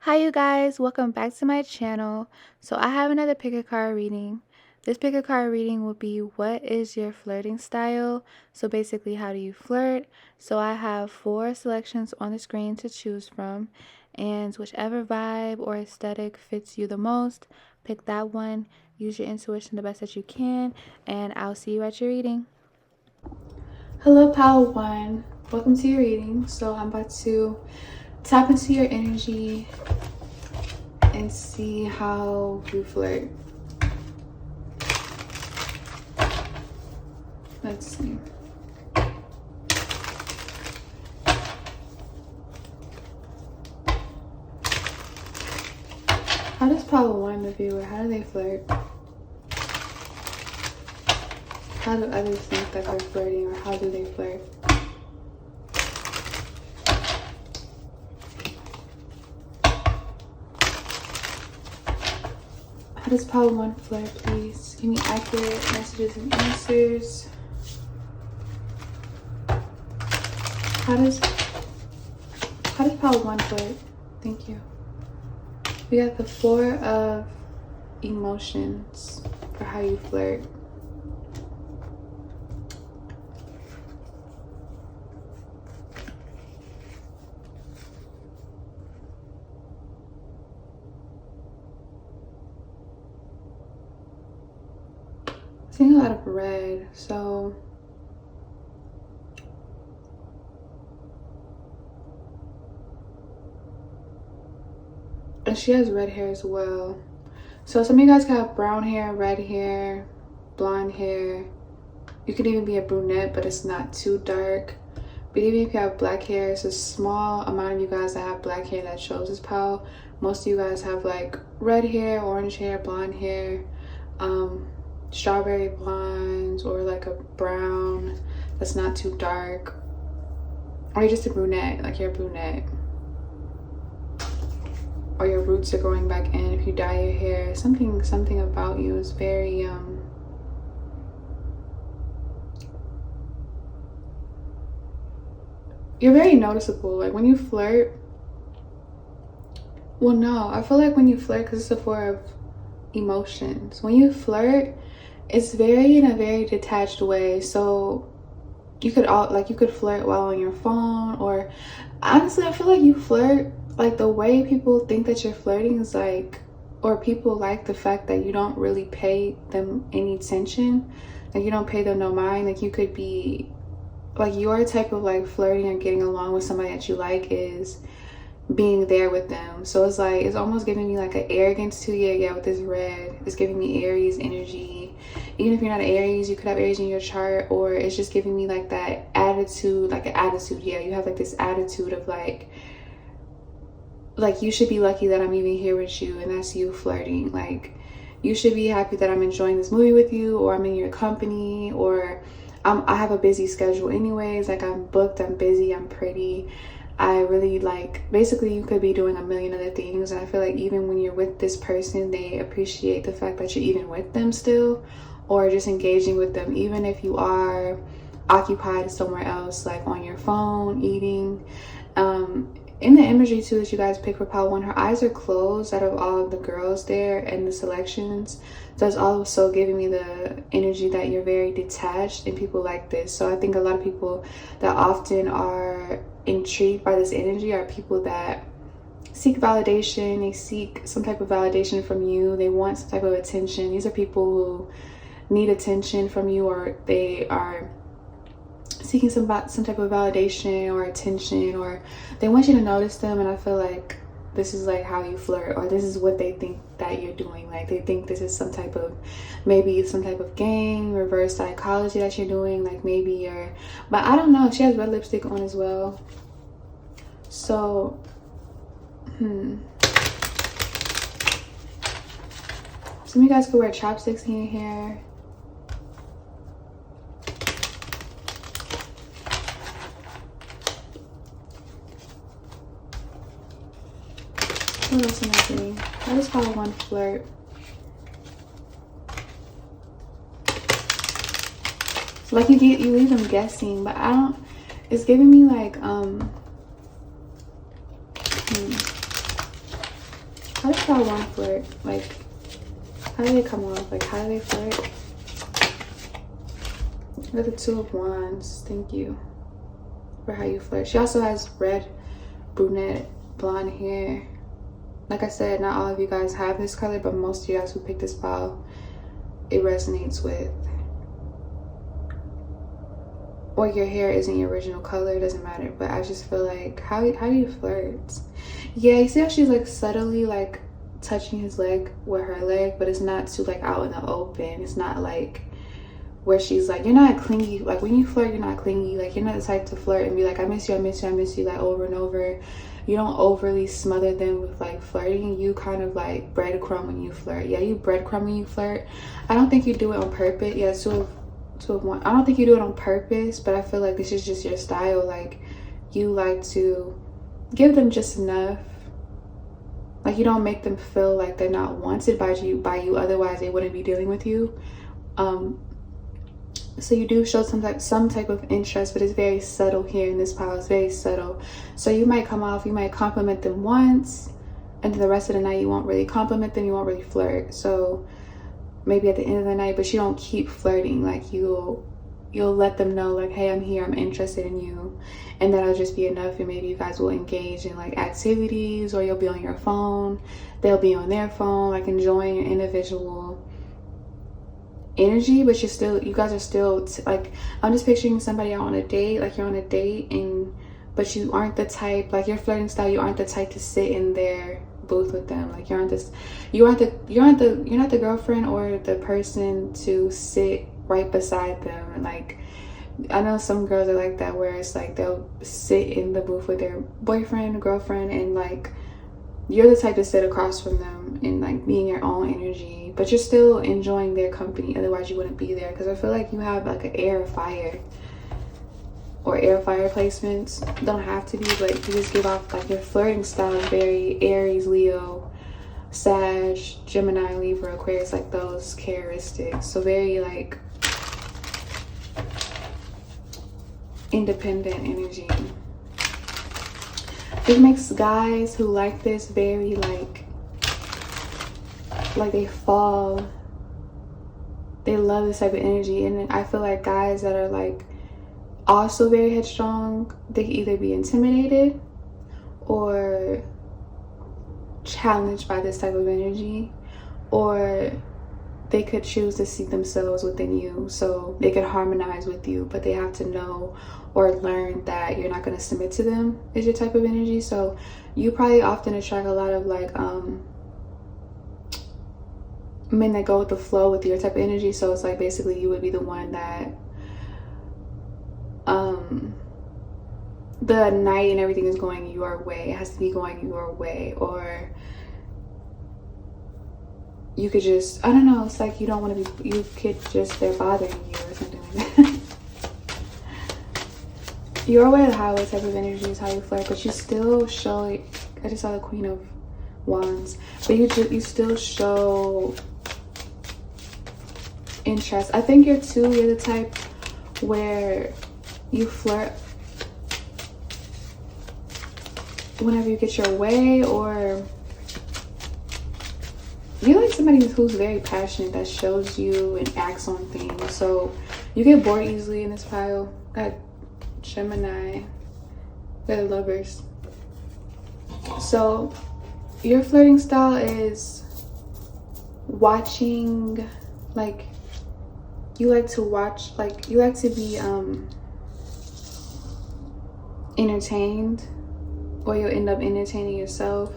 Hi you guys, welcome back to my channel. So I have another pick a card reading. This pick a card reading will be what is your flirting style? So basically how do you flirt? So I have 4 selections on the screen to choose from, and whichever vibe or aesthetic fits you the most, pick that one. Use your intuition the best that you can, and I'll see you at your reading. Hello pile 1, welcome to your reading. So I'm about to tap into your energy and see how you flirt. Let's see. How does pile 1, the viewer, how do they flirt? How do others think that they're flirting, or how do they flirt? How does pile 1 flirt, please? Give me accurate messages and answers. How does pile 1 flirt? Thank you. We got the 4 of emotions for how you flirt. Seeing a lot of red, so and she has red hair as well. So some of you guys got brown hair, red hair, blonde hair. You could even be a brunette, but it's not too dark. But even if you have black hair, it's a small amount of you guys that have black hair that shows this pile. Most of you guys have like red hair, orange hair, blonde hair, strawberry blondes, or like a brown that's not too dark, or you're just a brunette, like you're a brunette, or your roots are growing back in. If you dye your hair, something about you is very you're very noticeable. Like when you flirt, well, no, I feel like when you flirt, because it's a 4 of emotions, when you flirt, it's very in a very detached way. So you could flirt while on your phone, or honestly I feel like you flirt, like the way people think that you're flirting is like, or people like the fact that you don't really pay them any attention, like you don't pay them no mind. Like you could be like, your type of like flirting or getting along with somebody that you like is being there with them. So it's like, it's almost giving me like an arrogance to you. Yeah, with this red, it's giving me Aries energy. Even if you're not an Aries, you could have Aries in your chart, or it's just giving me like that attitude, like an attitude. Yeah, you have like this attitude of like you should be lucky that I'm even here with you, and that's you flirting. Like you should be happy that I'm enjoying this movie with you, or I'm in your company, or I have a busy schedule anyways. Like I'm booked, I'm busy, I'm pretty. I really like, basically you could be doing a million other things, and I feel like even when you're with this person, they appreciate the fact that you're even with them still, or just engaging with them, even if you are occupied somewhere else, like on your phone, eating. In the imagery too that you guys pick for pile 1, her eyes are closed out of all of the girls there and the selections. So it's also giving me the energy that you're very detached, and people like this. So I think a lot of people that often are intrigued by this energy are people that seek validation. They seek some type of validation from you. They want some type of attention. These are people who need attention from you, or they are seeking some type of validation or attention, or they want you to notice them. And I feel like this is like how you flirt, or this is what they think that you're doing. Like they think this is some type of, maybe some type of game, reverse psychology that you're doing. Like maybe you're, but I don't know. She has red lipstick on as well. So some of you guys could wear chopsticks in your hair. What else am I getting? How does pile 1 flirt? So like you leave them guessing, but I don't, it's giving me like How does y'all want to flirt? Like, how do they come off? Like, how do they flirt? Look at the Two of Wands. Thank you for how you flirt. She also has red, brunette, blonde hair. Like I said, not all of you guys have this color, but most of you guys who picked this file, it resonates with. Or your hair isn't your original color, it doesn't matter. But I just feel like, how do you flirt? Yeah, you see how she's like subtly like touching his leg with her leg, but it's not too like out in the open. It's not like where she's like, you're not clingy. Like when you flirt, you're not clingy. Like you're not the type to flirt and be like, I miss you, I miss you, I miss you, like over and over. You don't overly smother them with like flirting. You kind of like breadcrumb when you flirt. Yeah, you breadcrumb when you flirt. I don't think you do it on purpose. Yeah, Two of Wands. I don't think you do it on purpose, but I feel like this is just your style. Like you like to give them just enough. Like you don't make them feel like they're not wanted by you. Otherwise, they wouldn't be dealing with you. So you do show some type of interest, but it's very subtle here in this pile. It's very subtle. So you might come off, you might compliment them once, and then the rest of the night you won't really compliment them, you won't really flirt. So maybe at the end of the night, but you don't keep flirting. Like you'll let them know like, hey, I'm here, I'm interested in you, and that'll just be enough. And maybe you guys will engage in like activities, or you'll be on your phone, they'll be on their phone, like enjoying your individual energy. But you guys are still like, I'm just picturing somebody out on a date, like you're on a date, and but you aren't the type, like your flirting style, you aren't the type to sit in their booth with them. Like you're not the girlfriend or the person to sit right beside them. And like I know some girls are like that, where it's like they'll sit in the booth with their boyfriend, girlfriend, and like you're the type to sit across from them and like be in your own energy, but you're still enjoying their company. Otherwise you wouldn't be there. Because I feel like you have like an air fire or air fire placements. Don't have to be, but you just give off like your flirting style is very Aries, Leo, Sag, Gemini, Libra, Aquarius, like those characteristics. So very like independent energy. It makes guys who like this very like they love this type of energy. And then I feel like guys that are like also very headstrong, they can either be intimidated or challenged by this type of energy, or they could choose to see themselves within you, so they could harmonize with you, but they have to know or learn that you're not going to submit to them is your type of energy. So you probably often attract a lot of like men that go with the flow with your type of energy. So it's like basically you would be the one that the night and everything is going your way. It has to be going your way. Or you could just, I don't know, it's like you don't want to be, you could just, they're bothering you or something like that. Your way of highway type of energy is how you flirt, but you still show it. I just saw the Queen of Wands, but you still show interest. I think you're the type where you flirt whenever you get your way, or you're like somebody who's very passionate, that shows you and acts on things. So you get bored easily in this pile. Got Gemini, got Lovers. So your flirting style is watching, like you like to watch, like you like to be entertained, or you'll end up entertaining yourself.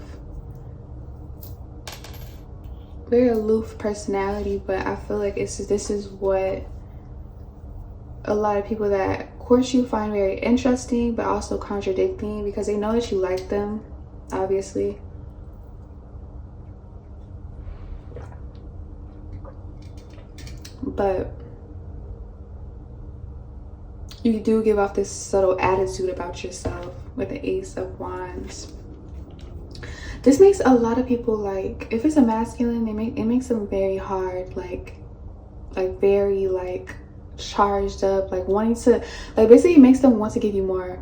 Very aloof personality, but I feel like this is what a lot of people that course you find very interesting, but also contradicting, because they know that you like them, obviously. But you do give off this subtle attitude about yourself with the Ace of Wands. This makes a lot of people, like, if it's a masculine, it makes them very hard, like very like charged up, like wanting to, like basically it makes them want to give you more.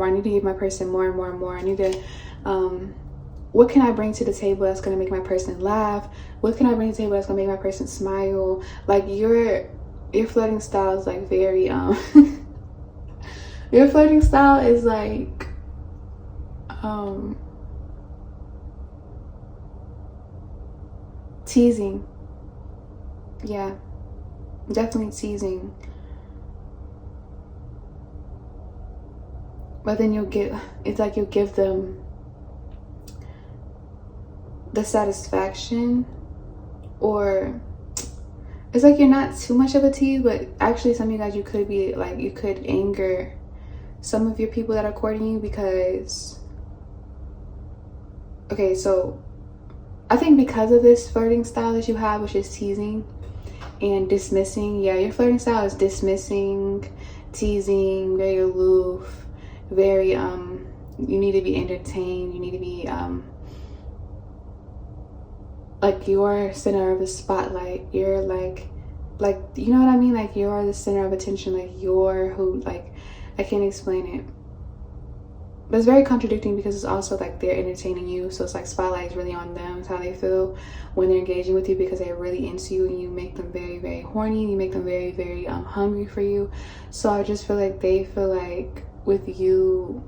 I need to give my person more and more and more. I need to what can I bring to the table that's going to make my person laugh? What can I bring to the table that's going to make my person smile? Like your flirting style is like very your flirting style is like teasing. Yeah, definitely teasing. But then it's like you'll give them the satisfaction, or it's like you're not too much of a tease, but actually some of you guys, you could be like, you could anger some of your people that are courting you, because okay, so I think because of this flirting style that you have, which is teasing and dismissing, yeah, your flirting style is dismissing, teasing, very aloof, very you need to be entertained, you need to be like you're center of the spotlight, you're like you know what I mean, like you're the center of attention, like you're who, like I can't explain it, but it's very contradicting because it's also like they're entertaining you, so it's like spotlight is really on them. It's how they feel when they're engaging with you, because they're really into you and you make them very, very horny, you make them very, very hungry for you. So I just feel like they feel like with you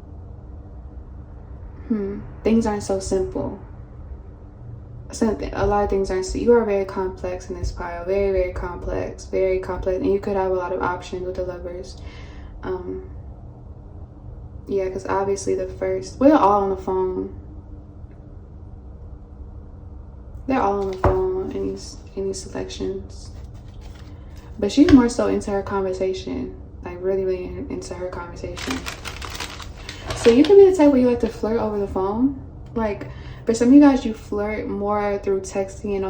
things aren't so simple. So a lot of things aren't, you are very complex in this pile, very, very complex, and you could have a lot of options with the Lovers. Yeah, because obviously we're all on the phone. They're all on the phone in these selections. But she's more so into her conversation, like really, really into her conversation. So you can be the type where you like to flirt over the phone. Like for some of you guys, you flirt more through texting and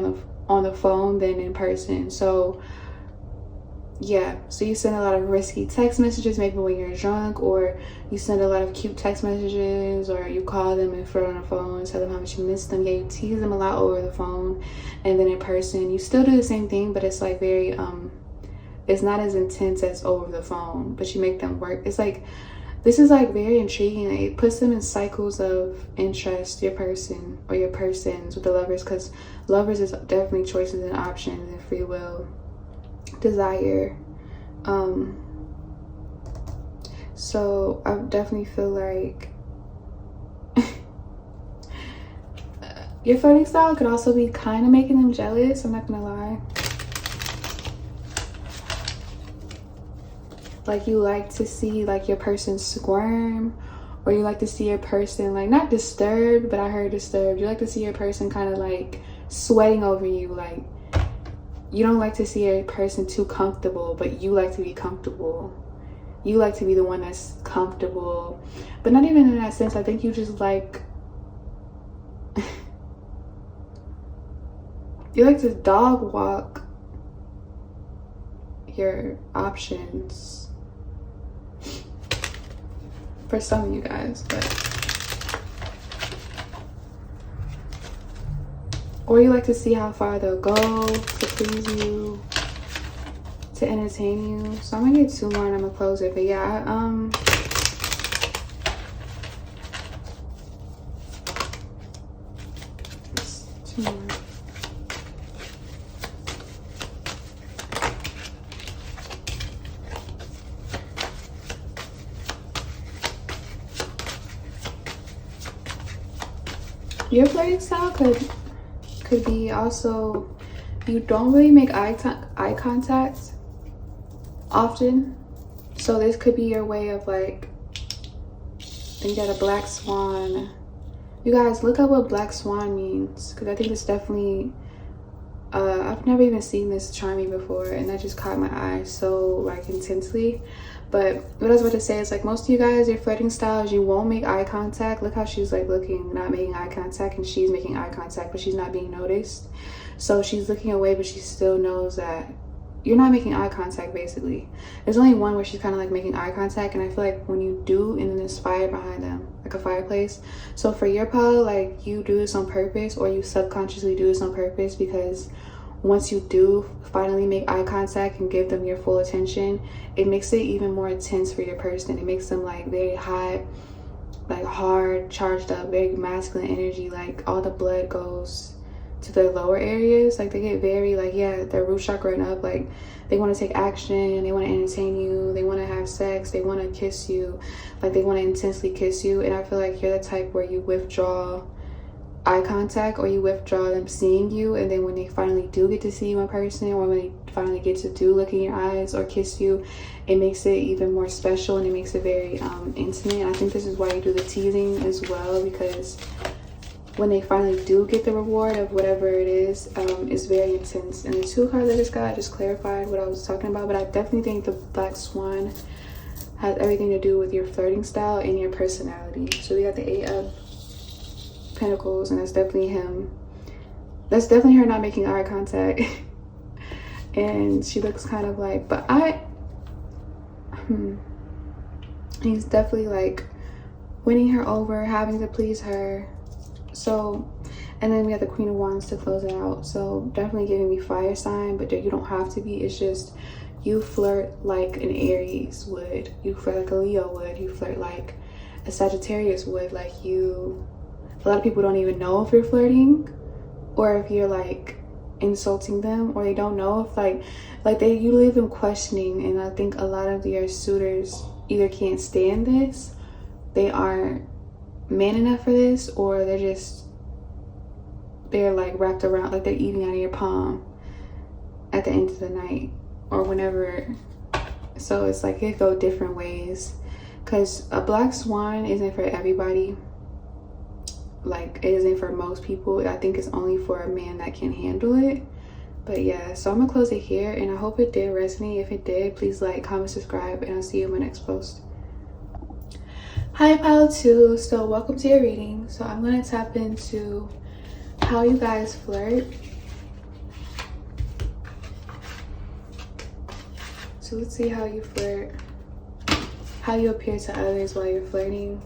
on the phone than in person. So yeah, so you send a lot of risky text messages maybe when you're drunk, or you send a lot of cute text messages, or you call them and flirt on the phone and tell them how much you miss them. Yeah, you tease them a lot over the phone, and then in person you still do the same thing, but it's like very it's not as intense as over the phone, but you make them work. It's like, this is like very intriguing. It puts them in cycles of interest, your person or your persons with the Lovers, because Lovers is definitely choices and options and free will, desire. So I definitely feel like your flirting style could also be kind of making them jealous, I'm not gonna lie. Like you like to see like your person squirm, or you like to see your person like not disturbed, but I heard disturbed. You like to see your person kind of like sweating over you. Like you don't like to see a person too comfortable, but you like to be comfortable. You like to be the one that's comfortable, but not even in that sense. I think you just like you like to dog walk your options. For some of you guys, or you like to see how far they'll go to please you, to entertain you. So I'm gonna get 2 more and I'm gonna close it. But yeah, it's 2 more. Your flirting style could be also, you don't really make eye contact often. So this could be your way of like, you got a black swan. You guys look up what black swan means, because I think it's definitely I've never even seen this charming before, and that just caught my eye so like intensely. But what I was about to say is like, most of you guys, your flirting styles, you won't make eye contact. Look how she's like looking, not making eye contact, and she's making eye contact, but she's not being noticed. So she's looking away, but she still knows that you're not making eye contact. Basically there's only one where she's kind of like making eye contact, and I feel like when you do, and then there's fire behind them, like a fireplace. So for your pile, like you do this on purpose, or you subconsciously do this on purpose, because once you do finally make eye contact and give them your full attention, it makes it even more intense for your person. It makes them like very hot, like hard, charged up, very masculine energy. Like all the blood goes to their lower areas. Like they get very like, yeah, their root chakra and up. Like they want to take action, they want to entertain you, they want to have sex, they want to kiss you, like they want to intensely kiss you. And I feel like you're the type where you withdraw eye contact, or you withdraw them seeing you, and then when they finally do get to see you in person, or when they finally get to do look in your eyes or kiss you, it makes it even more special, and it makes it very intimate. And I think this is why you do the teasing as well, because when they finally do get the reward of whatever it is, it's very intense. And the two cards I just got just clarified what I was talking about, but I definitely think the Black Swan has everything to do with your flirting style and your personality. So we got the Eight of Pentacles, and that's definitely him. That's definitely her not making eye contact. And she looks kind of like, but he's definitely like winning her over, having to please her. So, and then we have the Queen of Wands to close it out. So definitely giving me fire sign, but you don't have to be. It's just you flirt like an Aries would, you flirt like a Leo would, you flirt like a Sagittarius would. Like you, a lot of people don't even know if you're flirting, or if you're like insulting them, or they don't know if you leave them questioning. And I think a lot of your suitors either can't stand this, they aren't man enough for this, or they're like wrapped around, like they're eating out of your palm at the end of the night or whenever. So it's like it go different ways, because a Black Swan isn't for everybody. Like it isn't for most people. I think it's only for a man that can handle it. But yeah, so I'm gonna close it here, and I hope it did resonate. If it did, please like, comment, subscribe, and I'll see you in my next post. Hi pile 2, so welcome to your reading. So I'm gonna tap into how you guys flirt. So let's see how you flirt, how you appear to others while you're flirting.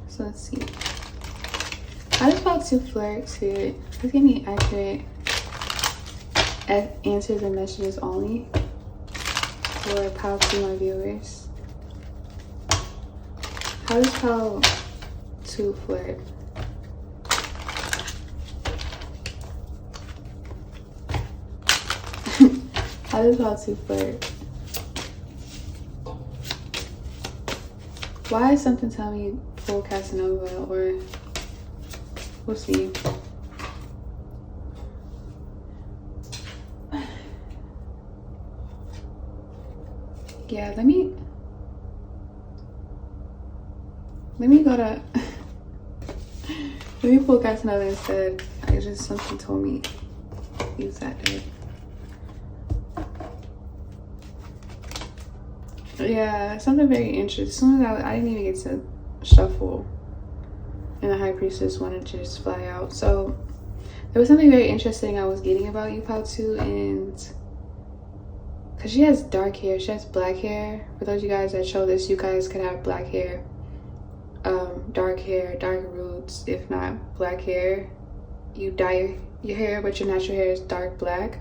So let's see. How does pile 2 flirt? Spirit, please give me accurate answers and messages only for pile 2, my viewers. How does pile 2 flirt? How does pile 2 flirt? Why is something telling me full Casanova, or we'll see. Yeah, let me go to let me pull Casanova instead. I just, something told me use that day. Yeah, something very interesting. As soon as I didn't even get to shuffle, and the High Priestess wanted to just fly out. So there was something very interesting I was getting about you, pile 2, and because she has dark hair, she has black hair. For those of you guys that show this, you guys could have black hair, dark roots. If not black hair, you dye your hair, but your natural hair is dark black.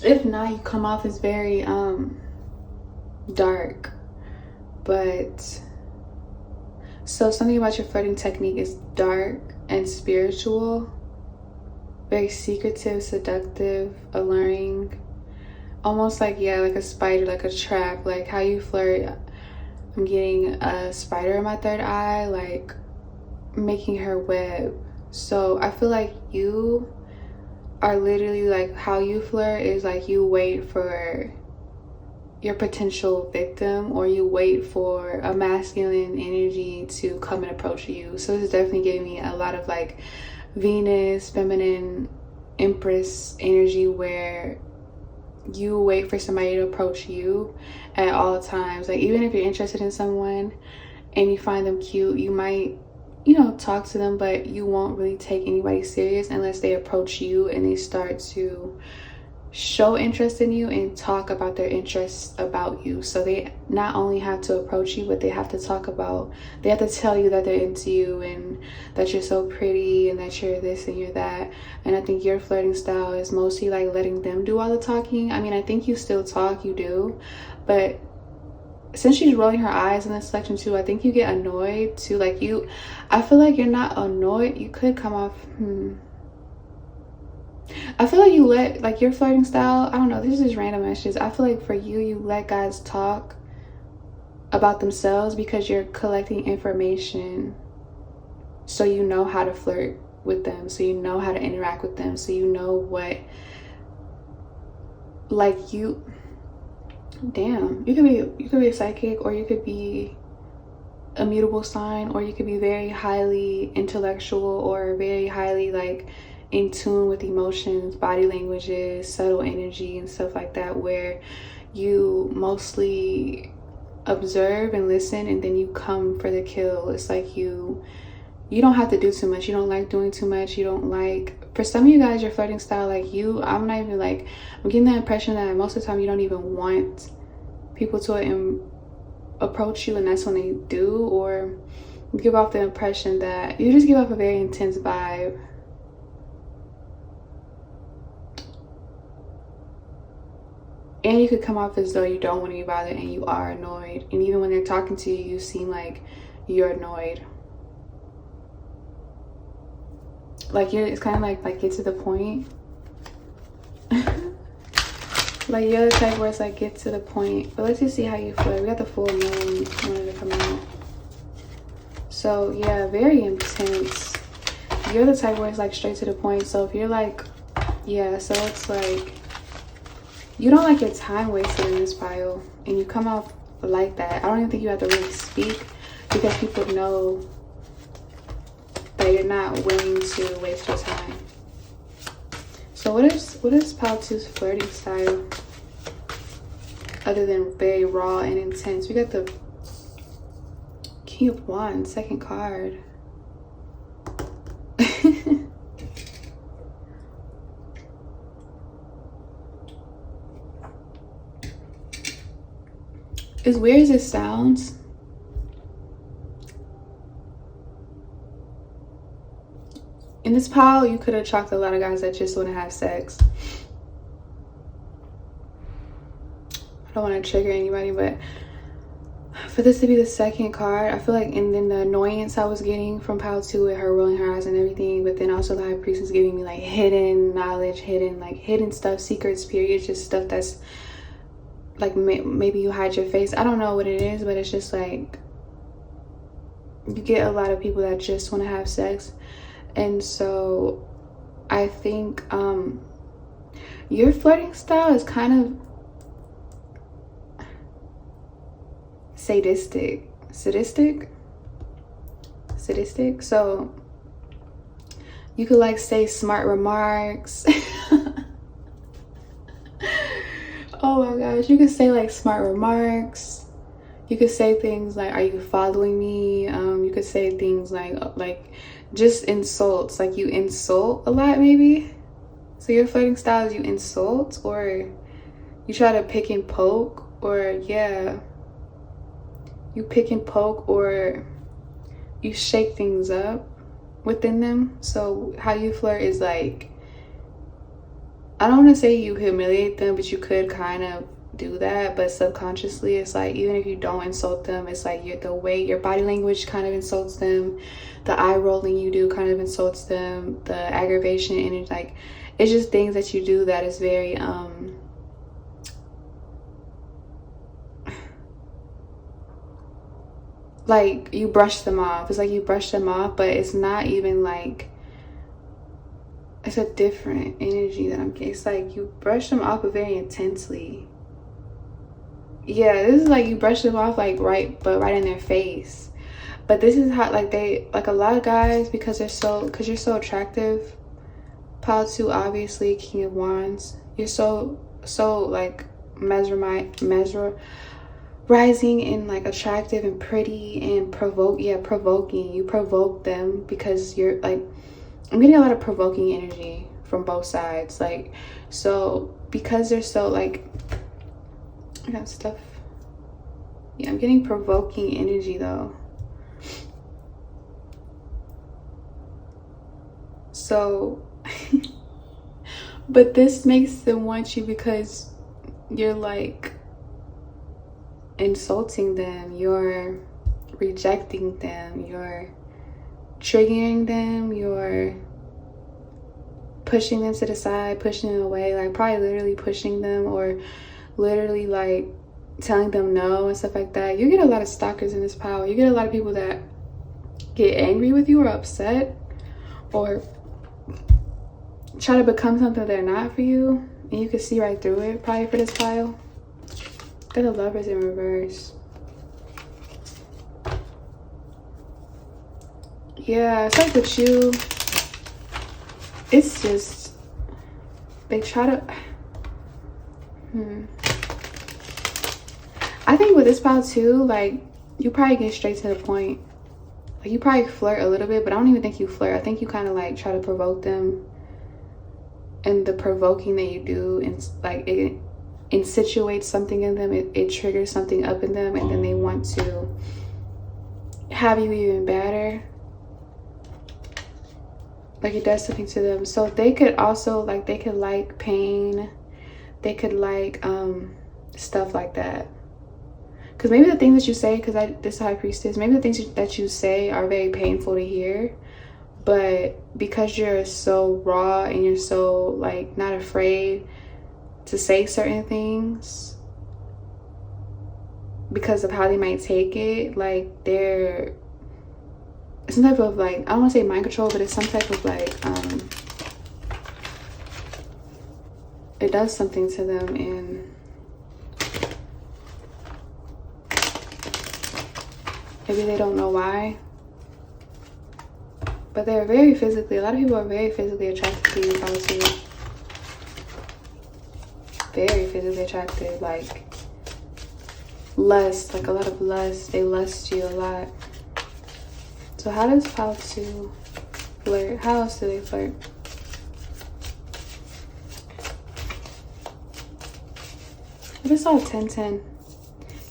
If not, you come off as very dark. But so something about your flirting technique is dark and spiritual, very secretive, seductive, alluring, almost like, yeah, like a spider, like a trap. Like how you flirt, I'm getting a spider in my third eye, like making her web. So I feel like you are literally like, how you flirt is like you wait for your potential victim, or you wait for a masculine energy to come and approach you. So this is definitely giving me a lot of like Venus, feminine, Empress energy, where you wait for somebody to approach you at all times. Like even if you're interested in someone and you find them cute, you might, you know, talk to them, but you won't really take anybody serious unless they approach you and they start to show interest in you and talk about their interests about you. So they not only have to approach you, but they have to they have to tell you that they're into you and that you're so pretty and that you're this and you're that. And I think your flirting style is mostly like letting them do all the talking. I mean, I think you still talk, you do, but since she's rolling her eyes in this section too, I think you get annoyed too. Like I feel like you're not annoyed. You could come off, I feel like you let, like, your flirting style, I don't know, this is just random messages. I feel like for you, you let guys talk about themselves because you're collecting information, so you know how to flirt with them, so you know how to interact with them, so you know what, like, you could be a psychic, or you could be a mutable sign, or you could be very highly intellectual, or very highly, like, in tune with emotions, body languages, subtle energy and stuff like that, where you mostly observe and listen, and then you come for the kill. It's like you don't have to do too much. You don't like doing too much. You don't like, for some of you guys, your flirting style, like, I'm not even, like, I'm getting the impression that most of the time you don't even want people to approach you, and that's when they do, or you give off the impression that you just give off a very intense vibe. And you could come off as though you don't want to be bothered, and you are annoyed. And even when they're talking to you, you seem like you're annoyed. Like, it's kind of like get to the point. Like, you're the type where it's like, get to the point. But let's just see how you flirt. We got the full moon wanted to come out. So yeah, very intense. You're the type where it's like straight to the point. So if you're like, yeah, so it's like, you don't like your time wasted in this pile, and you come off like that. I don't even think you have to really speak, because people know that you're not willing to waste your time. So what is pile 2's flirting style, other than very raw and intense? We got the King of Wands, second card. As weird as it sounds, in this pile, you could have chalked a lot of guys that just want to have sex. I don't want to trigger anybody, but for this to be the second card, I feel like, and then the annoyance I was getting from pile 2 with her rolling her eyes and everything, but then also the High Priest is giving me like hidden knowledge, hidden stuff, secrets, period, just stuff that's like, maybe you hide your face. I don't know what it is, but it's just like, you get a lot of people that just want to have sex. And so I think your flirting style is kind of sadistic. So you could like say smart remarks. Oh my gosh, you could say like smart remarks. You could say things like, are you following me? You could say things like just insults. Like, you insult a lot, maybe. So your flirting style is you insult, or you try to pick and poke, or yeah, you pick and poke, or you shake things up within them. So how you flirt is like, I don't want to say you humiliate them, but you could kind of do that. But subconsciously, it's like, even if you don't insult them, it's like the way your body language kind of insults them, the eye rolling you do kind of insults them, the aggravation, and it's like, it's just things that you do that is very like, you brush them off. It's like you brush them off, but it's not even like, it's a different energy that I'm getting. It's like you brush them off, but very intensely. Yeah, this is like you brush them off like right in their face. But this is how, like, they, like, a lot of guys, because you're so attractive. Pile 2, obviously, King of Wands. You're so like mesmerizing and like attractive and pretty and provoking. You provoke them because you're like, I'm getting a lot of provoking energy from both sides. Like, so because they're so like, I got stuff. Yeah, I'm getting provoking energy though. So, but this makes them want you because you're like, insulting them, you're rejecting them, you're triggering them, you're pushing them to the side, pushing them away, like probably literally pushing them, or literally like telling them no and stuff like that. You get a lot of stalkers in this pile. You get a lot of people that get angry with you or upset or try to become something they're not for you, and you can see right through it probably for this pile. Got the Lovers in reverse. Yeah, it's like with you, it's just they try to I think with this pile too, like you probably get straight to the point. Like you probably flirt a little bit, but I don't even think you flirt. I think you kind of like try to provoke them, and the provoking that you do, and like it insituates something in them, it triggers something up in them, and then they want to have you even better. Like it does something to them. So they could also like, they could like pain, they could like stuff like that. Because maybe the things that you say, because this High Priestess, maybe the things that you say are very painful to hear, but because you're so raw and you're so like not afraid to say certain things because of how they might take it, like they're some type of like, I don't want to say mind control, but it's some type of like it does something to them, and maybe they don't know why, but they're very physically, a lot of people are very physically attracted to you, probably. Very physically attracted, like lust, like a lot of lust. They lust you a lot. So how does pile 2 flirt? How else do they flirt? I just saw 10-10.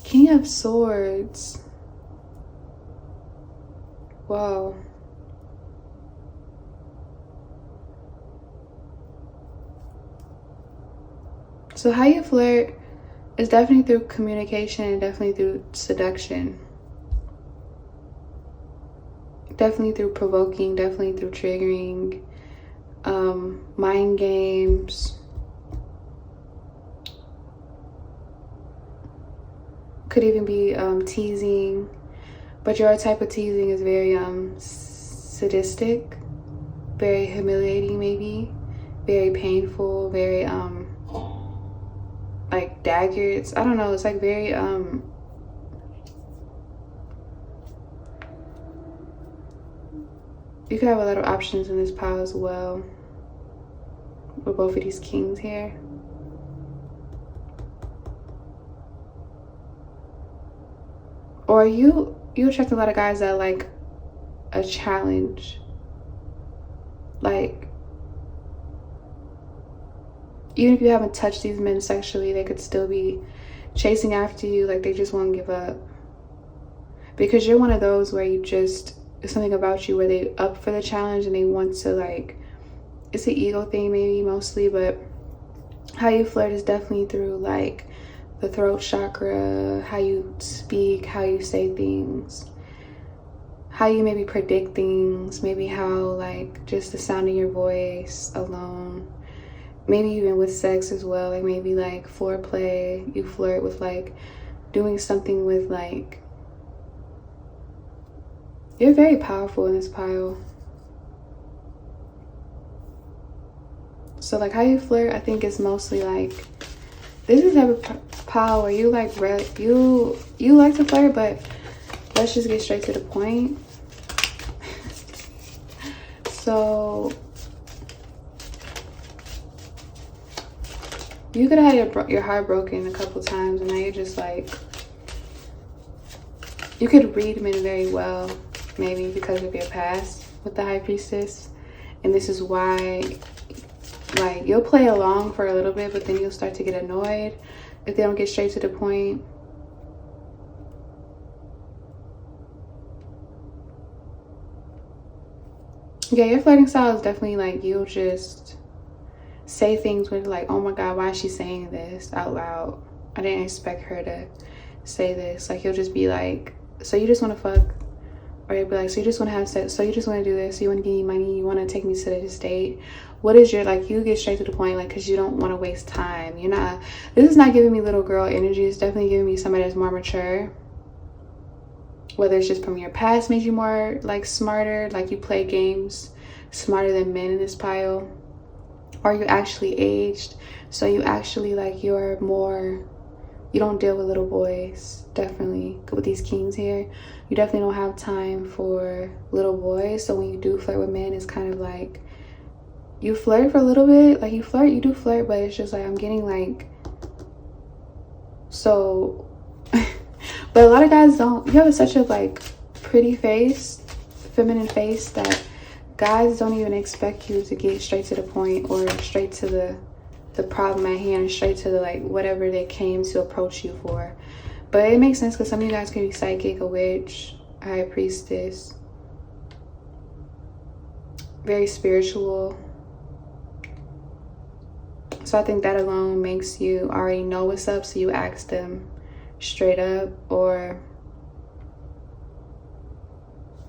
King of Swords. Whoa. So how you flirt is definitely through communication and definitely through seduction. Definitely through provoking, definitely through triggering, mind games. Could even be teasing, but your type of teasing is very sadistic, very humiliating, maybe very painful, very like daggers. I don't know, it's like very you could have a lot of options in this pile as well with both of these kings here. Or you attract a lot of guys that like a challenge. Like, even if you haven't touched these men sexually, they could still be chasing after you. Like they just won't give up. Because you're one of those where you just, it's something about you where they up for the challenge and they want to like, it's an ego thing maybe mostly, but how you flirt is definitely through like the throat chakra, how you speak, how you say things, how you maybe predict things, maybe how like just the sound of your voice alone, maybe even with sex as well, like maybe like foreplay, you flirt with like doing something with like, you're very powerful in this pile. So like how you flirt, I think is mostly like, this is the type of pile where you like you like to flirt, but let's just get straight to the point. So you could have had your heart broken a couple times, and now you're just like, you could read men very well, maybe because of your past with the High Priestess, and this is why like you'll play along for a little bit, but then you'll start to get annoyed if they don't get straight to the point. Yeah, your flirting style is definitely like, you'll just say things with like, oh my god, why is she saying this out loud? I didn't expect her to say this. Like, he'll just be like, so you just want to fuck? Or he'll be like, so you just want to have sex? So you just want to do this? You want to give me money? You want to take me to this date? What is your, like, you get straight to the point, like, because you don't want to waste time. You're not, this is not giving me little girl energy. It's definitely giving me somebody that's more mature. Whether it's just from your past makes you more, like, smarter, like you play games smarter than men in this pile, or you actually aged, so you actually, like, you're more, you don't deal with little boys. Definitely with these kings here, you definitely don't have time for little boys. So when you do flirt with men, it's kind of like you flirt for a little bit, like you do flirt, but it's just like I'm getting like, so but a lot of guys don't, you have such a like pretty face, feminine face, that guys don't even expect you to get straight to the point or straight to the problem at hand, or straight to the, like, whatever they came to approach you for. But it makes sense because some of you guys can be psychic, a witch, high priestess, very spiritual. So I think that alone makes you already know what's up, so you ask them straight up. Or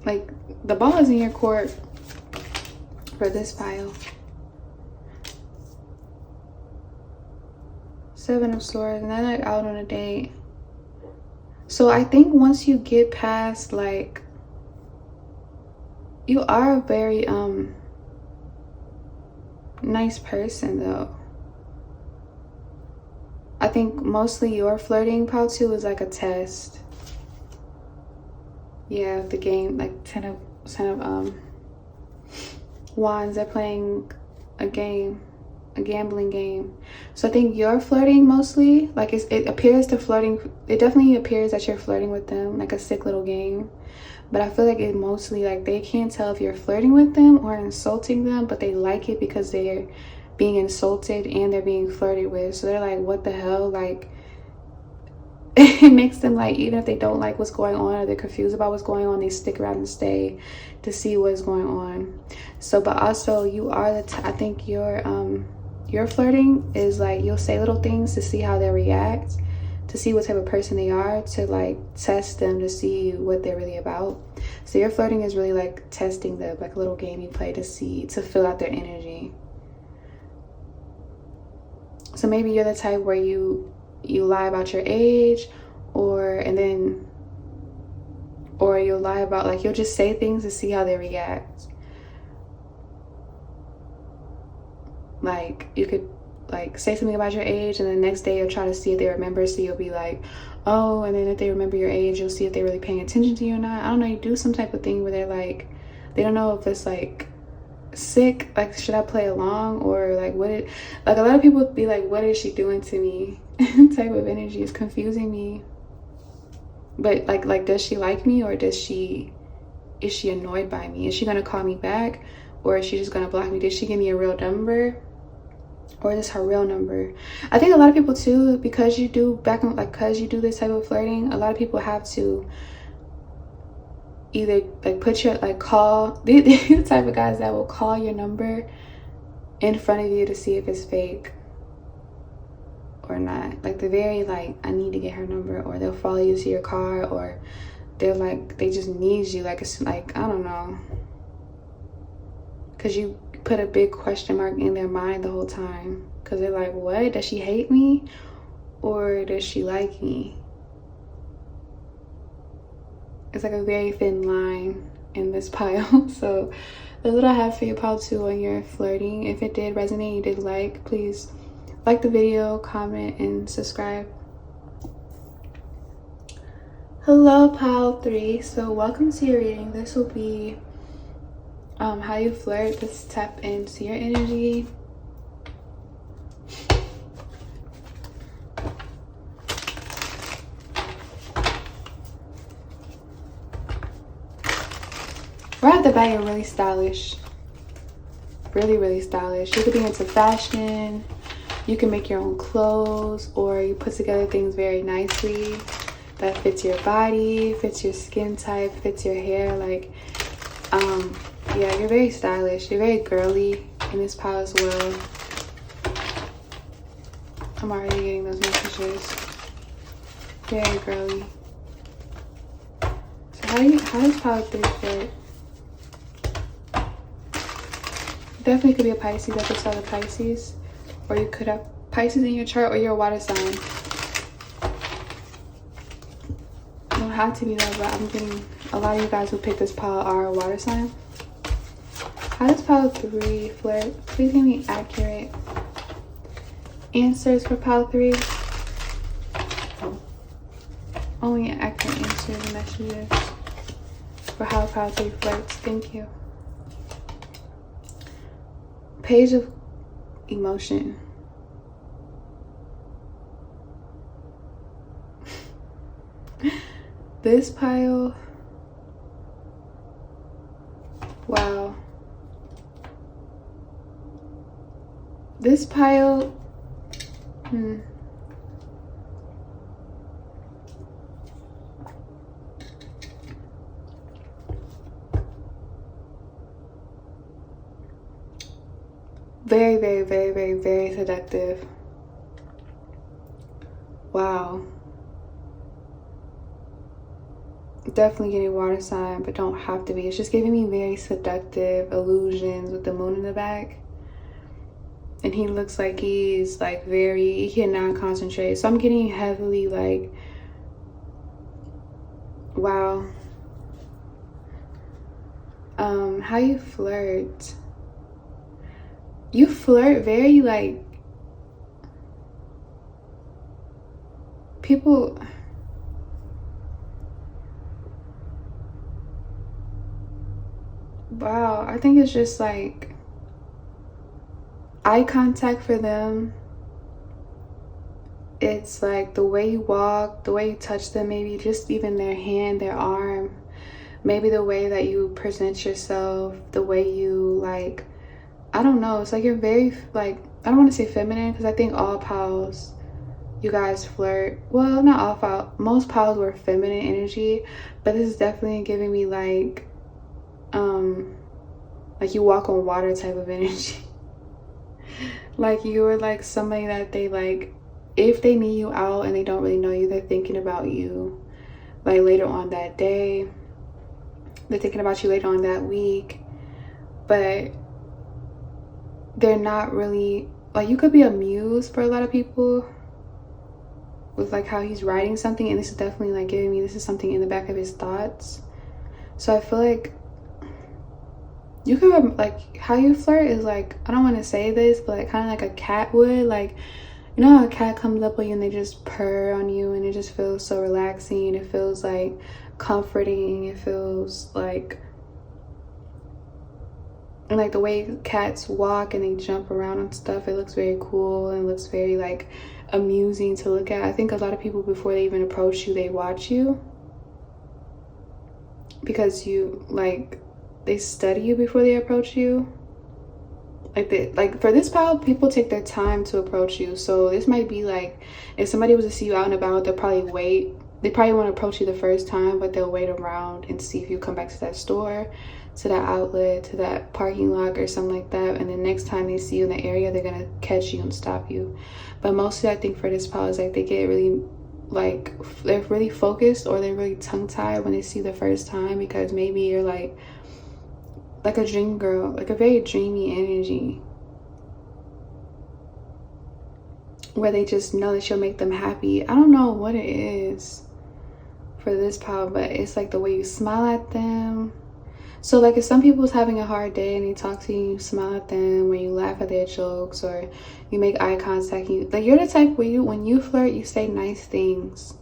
like, the ball is in your court for this pile. 7 of Swords, and then like out on a date. So I think once you get past, like, you are a very nice person though. I think mostly your flirting, pile 2, is like a test. Yeah, the game, like 10 of Wands, they're playing a game, a gambling game. So I think you're flirting mostly, like it appears to flirting, it definitely appears that you're flirting with them, like a sick little game. But I feel like it mostly, like, they can't tell if you're flirting with them or insulting them, but they like it because they're being insulted and they're being flirted with. So they're like, what the hell? Like, it makes them, like, even if they don't like what's going on or they're confused about what's going on, they stick around and stay to see what's going on. So, but also you are I think your flirting is like, you'll say little things to see how they react, to see what type of person they are, to like test them to see what they're really about. So your flirting is really like testing them, like a little game you play to see, to fill out their energy. So maybe you're the type where you lie about your age, or you'll lie about, like, you'll just say things to see how they react. Like, you could like say something about your age, and the next day you'll try to see if they remember, so you'll be like, oh, and then if they remember your age, you'll see if they're really paying attention to you or not. I don't know, you do some type of thing where they're like, they don't know if it's like sick, like, should I play along, or like, like a lot of people be like, what is she doing to me? Type of energy is confusing me. But like does she like me, or is she annoyed by me? Is she gonna call me back, or is she just gonna block me? Did she give me a real number, or is this her real number? I think a lot of people too, because you do this type of flirting, a lot of people have to either like put your, like, call, they're the type of guys that will call your number in front of you to see if it's fake or not. Like, they're very like, I need to get her number, or they'll follow you to your car, or they're like, they just need you, like, it's like, I don't know, because you put a big question mark in their mind the whole time, because they're like, what, does she hate me, or does she like me? It's like a very thin line in this pile. So that's what I have for you, pile 2, on your flirting. If it did resonate, you did like, please like the video, comment, and subscribe. Hello, pile 3. So welcome to your reading. This will be how you flirt. Let's tap into your energy. Right off the bat, you're really stylish. Really stylish. You could be into fashion. You can make your own clothes, or you put together things very nicely that fits your body, fits your skin type, fits your hair. Like, yeah, you're very stylish. You're very girly in this pile as well. I'm already getting those messages. Very girly. So how does pile 3 fit? Definitely could be a Pisces. I just saw the Pisces. Or you could have Pisces in your chart, or you're a water sign. You don't have to be that, but I'm getting a lot of you guys who picked this pile are a water sign. How does pile 3 flirt? Please give me accurate answers for pile 3. Only accurate answers and messages for how pile 3 flirts. Thank you. Page of emotion. This pile, wow. This pile, very, very, very, very, very seductive. Wow. Definitely getting water sign, but don't have to be. It's just giving me very seductive illusions with the moon in the back. And he looks like he's like he cannot concentrate. So I'm getting heavily like, wow. How you flirt. You flirt very like, people, wow, I think it's just like eye contact for them. It's like the way you walk, the way you touch them, maybe just even their hand, their arm, maybe the way that you present yourself, the way you like, I don't know, it's like you're very like, I don't want to say feminine because I think all pals, you guys flirt. Well, not all pals, most pals were feminine energy, but this is definitely giving me like you walk on water type of energy. Like you're like somebody that they like, if they meet you out and they don't really know you, they're thinking about you like later on that day, they're thinking about you later on that week, but they're not really like, you could be a muse for a lot of people with like how he's writing something, and this is definitely like giving me this is something in the back of his thoughts. So I feel like you could have like, how you flirt is like, I don't want to say this, but like kind of like a cat would, like, you know how a cat comes up on you and they just purr on you and it just feels so relaxing, it feels like comforting, it feels like, and like the way cats walk and they jump around and stuff, it looks very cool and looks very like amusing to look at. I think a lot of people, before they even approach you, they watch you because you like, they study you before they approach you. Like for this pile, people take their time to approach you. So this might be like, if somebody was to see you out and about, they'll probably wait. They probably want to approach you the first time, but they'll wait around and see if you come back to that store, to that outlet, to that parking lot or something like that. And then next time they see you in the area, they're gonna catch you and stop you. But mostly I think for this pile is like they get really like, they're really focused or they're really tongue-tied when they see you the first time, because maybe you're like a dream girl, like a very dreamy energy where they just know that you'll make them happy. I don't know what it is for this pile, but it's like the way you smile at them. So like if some people's having a hard day and they talk to you, you smile at them, or you laugh at their jokes, or you make eye contact, you're the type where when you flirt, you say nice things,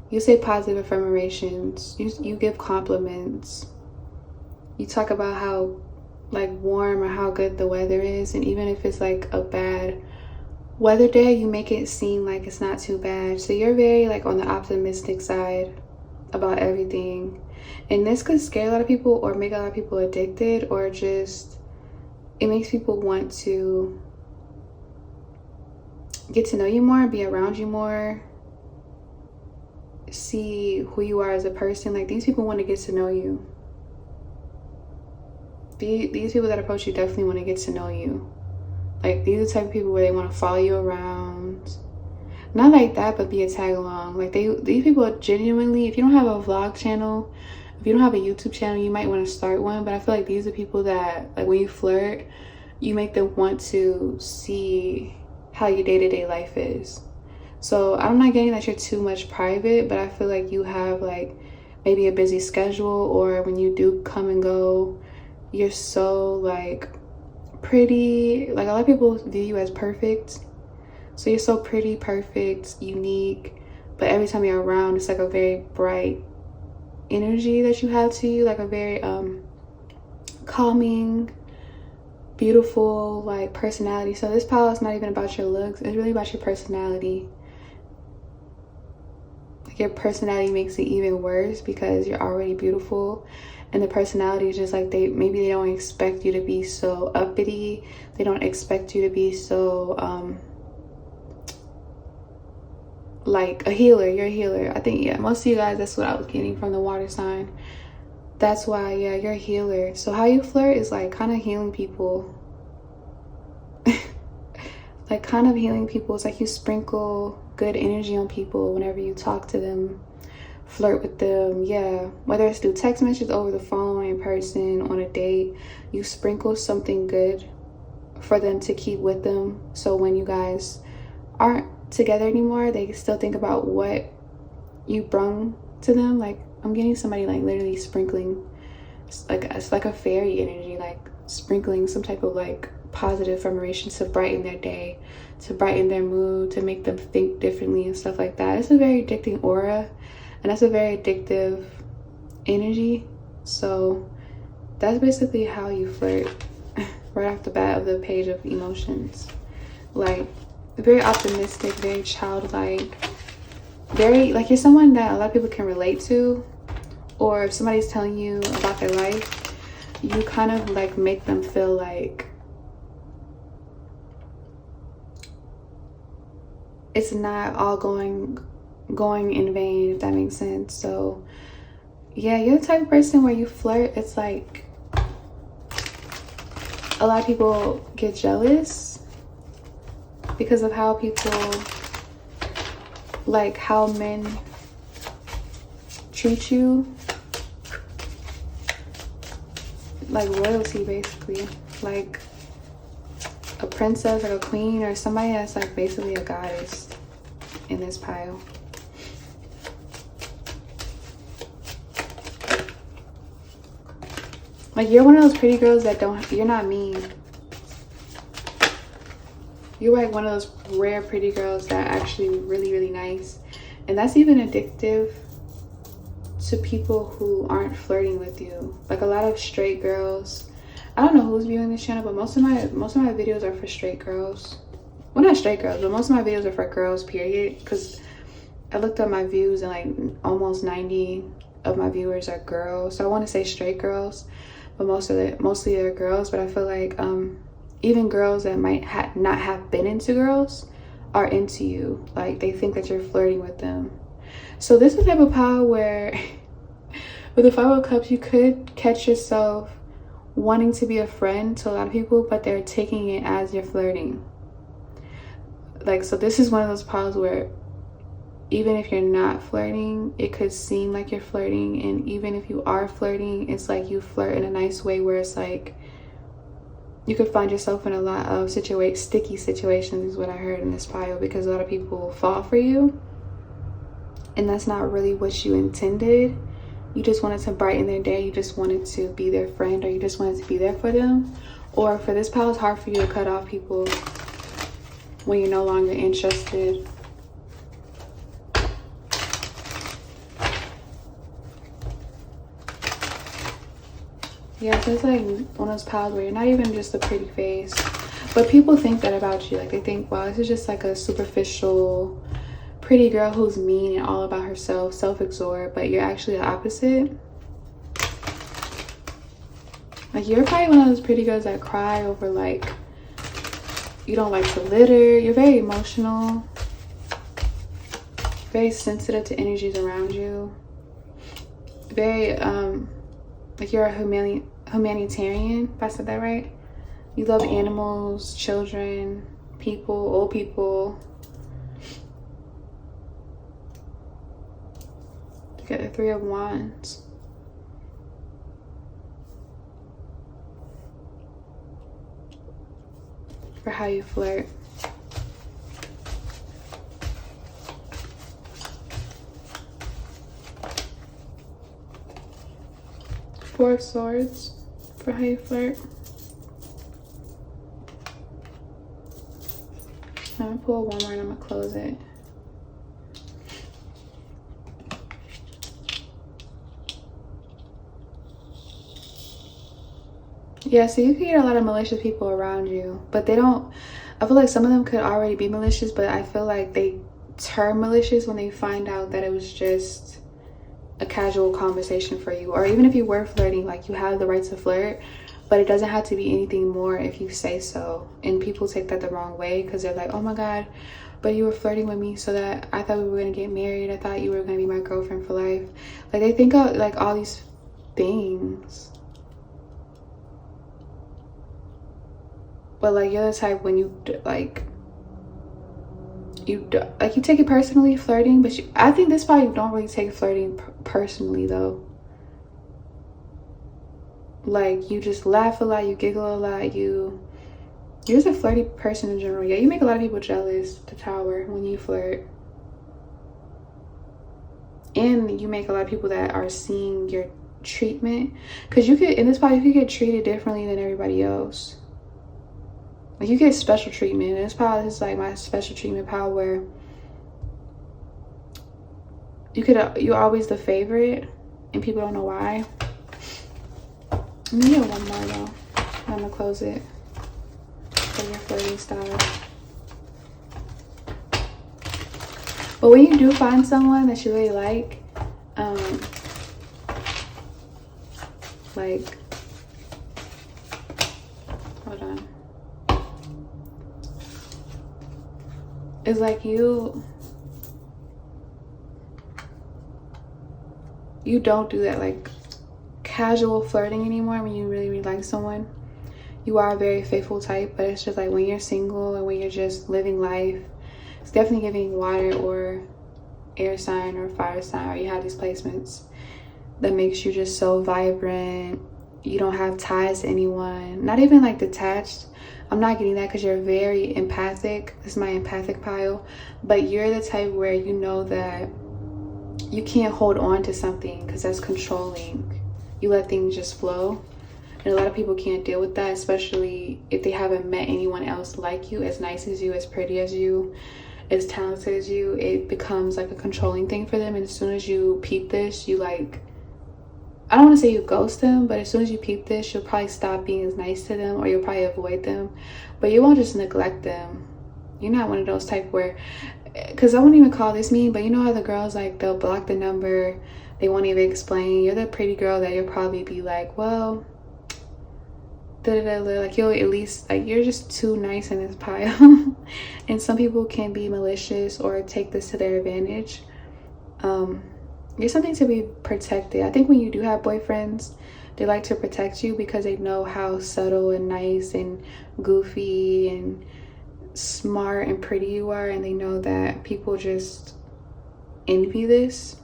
you say positive affirmations, you give compliments. You talk about how like warm or how good the weather is, and even if it's like a bad weather day, you make it seem like it's not too bad. So you're very like on the optimistic side about everything, and this could scare a lot of people or make a lot of people addicted, or just it makes people want to get to know you more, be around you more, see who you are as a person. Like these people want to get to know you. These people that approach you definitely want to get to know you. Like these are the type of people where they want to follow you around, not like that, but be a tag along. Like these people genuinely, if you don't have a vlog channel, if you don't have a YouTube channel, you might want to start one. But I feel like these are people that, like, when you flirt, you make them want to see how your day-to-day life is. So I'm not getting that you're too much private, but I feel like you have like maybe a busy schedule, or when you do come and go, you're so like pretty. Like, a lot of people view you as perfect. So you're so pretty, perfect, unique, but every time you're around, it's like a very bright energy that you have to you, like a very calming, beautiful like personality. So this pile is not even about your looks, it's really about your personality. Like, your personality makes it even worse because you're already beautiful, and the personality is just like, maybe they don't expect you to be so uppity, they don't expect you to be so like a healer. You're a healer. I think, yeah, most of you guys, that's what I was getting from the water sign. That's why, yeah, you're a healer. So how you flirt is like kind of healing people. Like, kind of healing people. It's like you sprinkle good energy on people whenever you talk to them, flirt with them. Yeah, whether it's through text messages, over the phone, in person, on a date, you sprinkle something good for them to keep with them. So when you guys aren't together anymore, they still think about what you brung to them. Like, I'm getting somebody like literally sprinkling, it's like a fairy energy, like sprinkling some type of like positive affirmation to brighten their day, to brighten their mood, to make them think differently and stuff like that. It's a very addicting aura, and that's a very addictive energy. So that's basically how you flirt right off the bat of the page of emotions. Like, very optimistic, very childlike, very like, you're someone that a lot of people can relate to. Or if somebody's telling you about their life, you kind of like make them feel like it's not all going in vain, if that makes sense. So yeah, you're the type of person where you flirt, it's like a lot of people get jealous because of how people, like how men treat you like royalty, basically, like a princess or a queen, or somebody that's like basically a goddess in this pile. Like, you're one of those pretty girls that you're not mean. You're like one of those rare pretty girls that are actually really, really nice. And that's even addictive to people who aren't flirting with you. Like, a lot of straight girls, I don't know who's viewing this channel, but most of my videos are for straight girls. Well, not straight girls, but most of my videos are for girls, period. Because I looked up my views, and like almost 90 of my viewers are girls. So I want to say straight girls, but mostly they're girls. But I feel like even girls that might not have been into girls are into you. Like, they think that you're flirting with them. So this is the type of pile where with the Five of Cups, you could catch yourself wanting to be a friend to a lot of people, but they're taking it as you're flirting. Like, so this is one of those piles where even if you're not flirting, it could seem like you're flirting. And even if you are flirting, it's like you flirt in a nice way where it's like you could find yourself in a lot of sticky situations, is what I heard in this pile, because a lot of people fall for you. And that's not really what you intended. You just wanted to brighten their day. You just wanted to be their friend, or you just wanted to be there for them. Or for this pile, it's hard for you to cut off people when you're no longer interested. Yeah, so it's like one of those piles where you're not even just a pretty face. But people think that about you. Like, they think, wow, this is just like a superficial pretty girl who's mean and all about herself, self-absorbed, but you're actually the opposite. Like, you're probably one of those pretty girls that cry over, like, you don't like to litter. You're very emotional, very sensitive to energies around you, very like, you're a humanitarian, if I said that right. You love animals, children, people, old people. Get the 3 of Wands. For how you flirt. Four of Swords. For how you flirt. I'm gonna pull one more and I'm gonna close it. Yeah, so you can get a lot of malicious people around you, but they don't, I feel like some of them could already be malicious, but I feel like they turn malicious when they find out that it was just a casual conversation for you. Or even if you were flirting, like you have the right to flirt, but it doesn't have to be anything more if you say so. And people take that the wrong way because they're like, oh my God, but you were flirting with me so that I thought we were going to get married. I thought you were going to be my girlfriend for life. Like they think of like all these things. But like you're the type when you you take it personally, flirting, but I think this part you don't really take flirting personally though. Like you just laugh a lot, you giggle a lot, you're just a flirty person in general. Yeah, you make a lot of people jealous, the Tower, when you flirt. And you make a lot of people that are seeing your treatment, because you could, in this part, you could get treated differently than everybody else. Like you get special treatment. And this pile is like my special treatment pile where you're always the favorite and people don't know why. Let me get one more though. I'm gonna close it for your flirting style. But when you do find someone that you really like hold on. It's like you don't do that like casual flirting anymore when you really, really like someone. You are a very faithful type, but it's just like when you're single and when you're just living life, it's definitely giving water or air sign or fire sign, or you have these placements that makes you just so vibrant. You don't have ties to anyone, not even like detached. I'm not getting that because you're very empathic. This is my empathic pile. But you're the type where you know that you can't hold on to something because that's controlling. You let things just flow. And a lot of people can't deal with that, especially if they haven't met anyone else like you, as nice as you, as pretty as you, as talented as you. It becomes like a controlling thing for them. And as soon as you peep this, you like, I don't want to say you ghost them, but as soon as you peep this, you'll probably stop being as nice to them, or you'll probably avoid them, but you won't just neglect them. You're not one of those type where, because I wouldn't even call this mean, but you know how the girls like they'll block the number, they won't even explain. You're the pretty girl that you'll probably be like, well, like you'll at least, like you're just too nice in this pile. And some people can be malicious or take this to their advantage. You're something to be protected. I think when you do have boyfriends, they like to protect you because they know how subtle and nice and goofy and smart and pretty you are, and they know that people just envy this.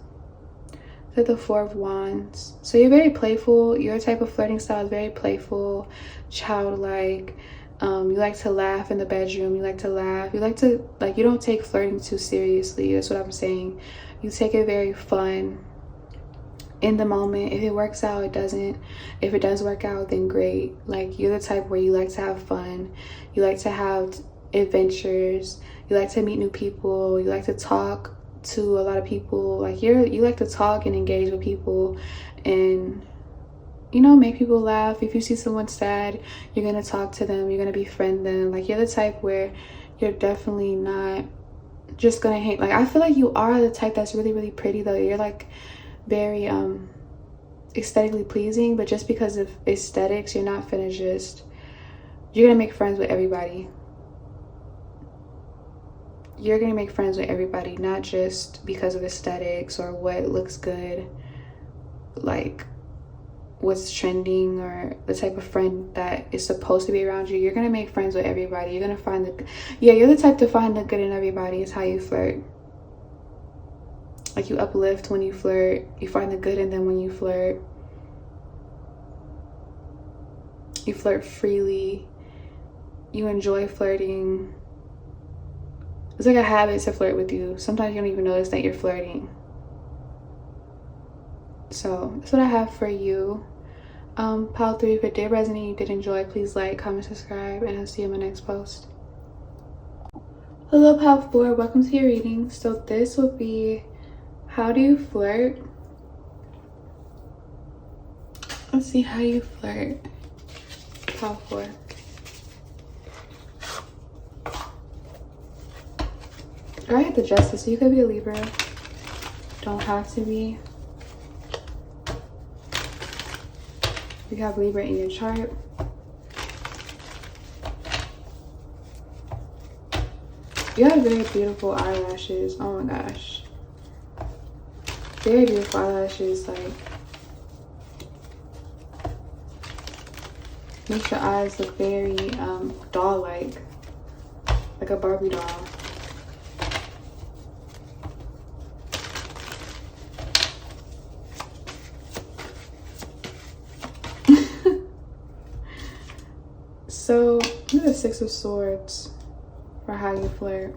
So the Four of Wands. So you're very playful. Your type of flirting style is very playful, childlike. You like to laugh in the bedroom. You like to laugh. You like to, like, you don't take flirting too seriously. That's what I'm saying. You take it very fun in the moment. If it works out, it doesn't. If it does work out, then great. Like, you're the type where you like to have fun. You like to have adventures. You like to meet new people. You like to talk to a lot of people. Like, you like to talk and engage with people and, you know, make people laugh. If you see someone sad, you're gonna talk to them. You're gonna befriend them. Like, you're the type where you're definitely not just gonna hate. Like, I feel like you are the type that's really, really pretty though. You're like very aesthetically pleasing, but just because of aesthetics, you're not finna just, you're gonna make friends with everybody. You're gonna make friends with everybody, not just because of aesthetics or what looks good, like what's trending, or the type of friend that is supposed to be around you. You're gonna make friends with everybody. You're gonna find the, yeah, you're the type to find the good in everybody. Is how you flirt. Like you uplift when you flirt. You find the good in them when you flirt. You flirt freely. You enjoy flirting. It's like a habit to flirt with you. Sometimes you don't even notice that you're flirting. So that's what I have for you. Pile 3, if it did resonate, you did enjoy, please like, comment, subscribe, and I'll see you in my next post. Hello, Pile 4, welcome to your reading. So this will be, how do you flirt? Let's see how you flirt. Pile 4. I had the Justice, so you could be a Libra. Don't have to be. You have Libra in your chart. You have very beautiful eyelashes. Oh my gosh. Very beautiful eyelashes. Like, makes your eyes look very doll-like. Like a Barbie doll. So, look at the 6 of Swords for how you flirt.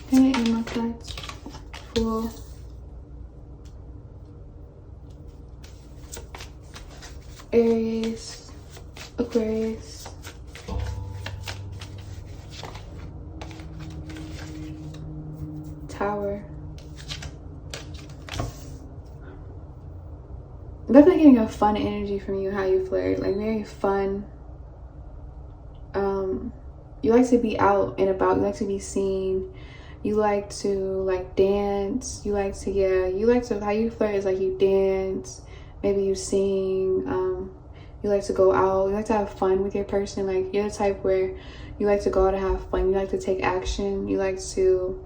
Okay, and my cards. Fool. Aries. Aquarius. Tower. I'm definitely getting a fun energy from you, how you flirt. Like, very fun. You like to be out and about. You like to be seen. You like to, like, dance. You like to, yeah, you like to, how you flirt is like you dance. Maybe you sing. You like to go out. You like to have fun with your person. Like, you're the type where you like to go out and have fun. You like to take action. You like to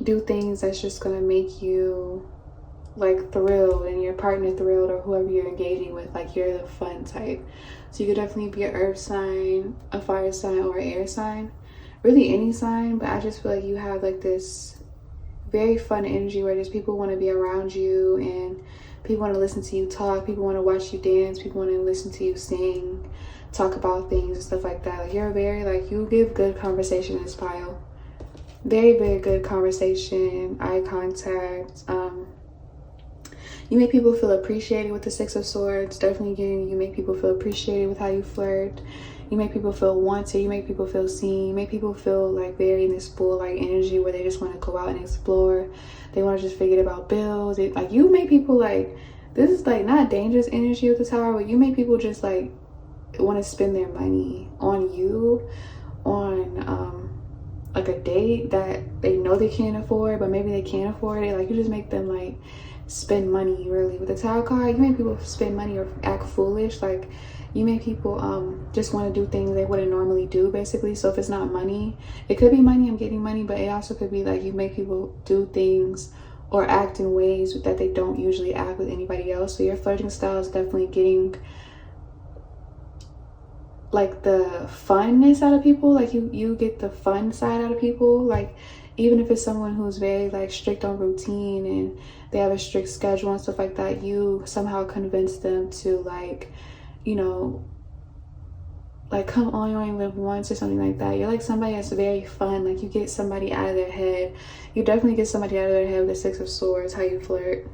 do things that's just gonna make you, like, thrilled and your partner thrilled, or whoever you're engaging with. Like, you're the fun type. So you could definitely be an earth sign, a fire sign, or an air sign. Really any sign, but I just feel like you have like this very fun energy where just people want to be around you, and people want to listen to you talk. People want to watch you dance. People want to listen to you sing, talk about things and stuff like that. Like, you're very, like, you give good conversation in this pile. Very, very good conversation, eye contact. You make people feel appreciated with the 6 of Swords. Definitely you make people feel appreciated with how you flirt. You make people feel wanted. You make people feel seen. You make people feel like very in this full, like, energy where they just want to go out and explore. They want to just forget about bills. Like, you make people, like, this is like not dangerous energy with the Tower, but you make people just like want to spend their money on you, on like a date that they know they can't afford, but maybe they can't afford it. Like, you just make them like spend money. Really, with the Tower card, you make people spend money or act foolish. Like, you make people just want to do things they wouldn't normally do, basically. So if it's not money, it could be money, I'm getting money, but it also could be like you make people do things or act in ways that they don't usually act with anybody else. So your flirting style is definitely getting like the funness out of people. Like, you get the fun side out of people. Like, even if it's someone who's very like strict on routine and they have a strict schedule and stuff like that, you somehow convince them to, like, you know, like, come on, you only live once or something like that. You're like somebody that's very fun. Like, you get somebody out of their head. You definitely get somebody out of their head with the 6 of Swords, how you flirt.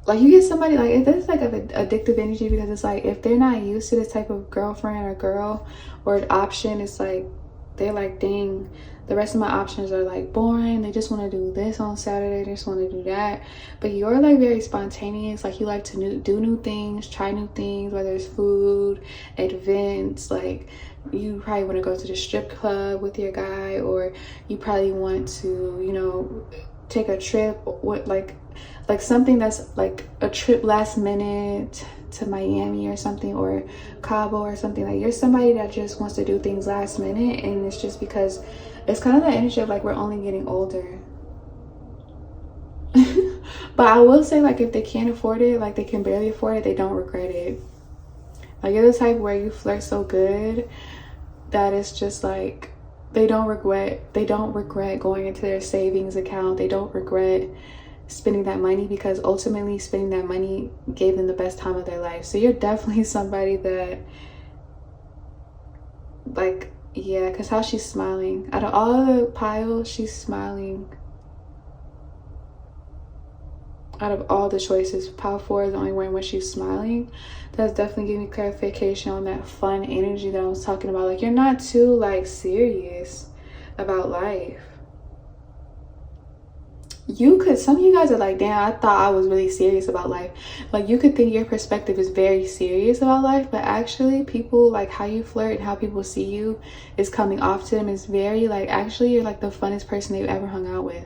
Like, you get somebody, like, if it's like an addictive energy, because it's like, if they're not used to this type of girlfriend or girl or option, it's like, they're like, dang, the rest of my options are like boring. They just want to do this on Saturday. They just want to do that. But you're like very spontaneous. Like, you like to do new things, try new things, whether it's food, events. Like, you probably want to go to the strip club with your guy, or you probably want to, you know, take a trip with like something that's like a trip last minute to Miami or something, or Cabo or something. Like, you're somebody that just wants to do things last minute, and it's just because It's kind of that energy of like we're only getting older. But I will say, like, if they can't afford it, like they can barely afford it, they don't regret it. Like, you're the type where you flirt so good that it's just like they don't regret going into their savings account. They don't regret spending that money, because ultimately spending that money gave them the best time of their life. So you're definitely somebody that, like, yeah, because how she's smiling. Out of all the piles, she's smiling. Out of all the choices, pile 4 is the only one where she's smiling. That's definitely giving me clarification on that fun energy that I was talking about. Like, you're not too, like, serious about life. Some of you guys are like, damn, I thought I was really serious about life. Like, you could think your perspective is very serious about life, but actually people, like, how you flirt and how people see you is coming off to them is very, like, actually you're like the funnest person they've ever hung out with.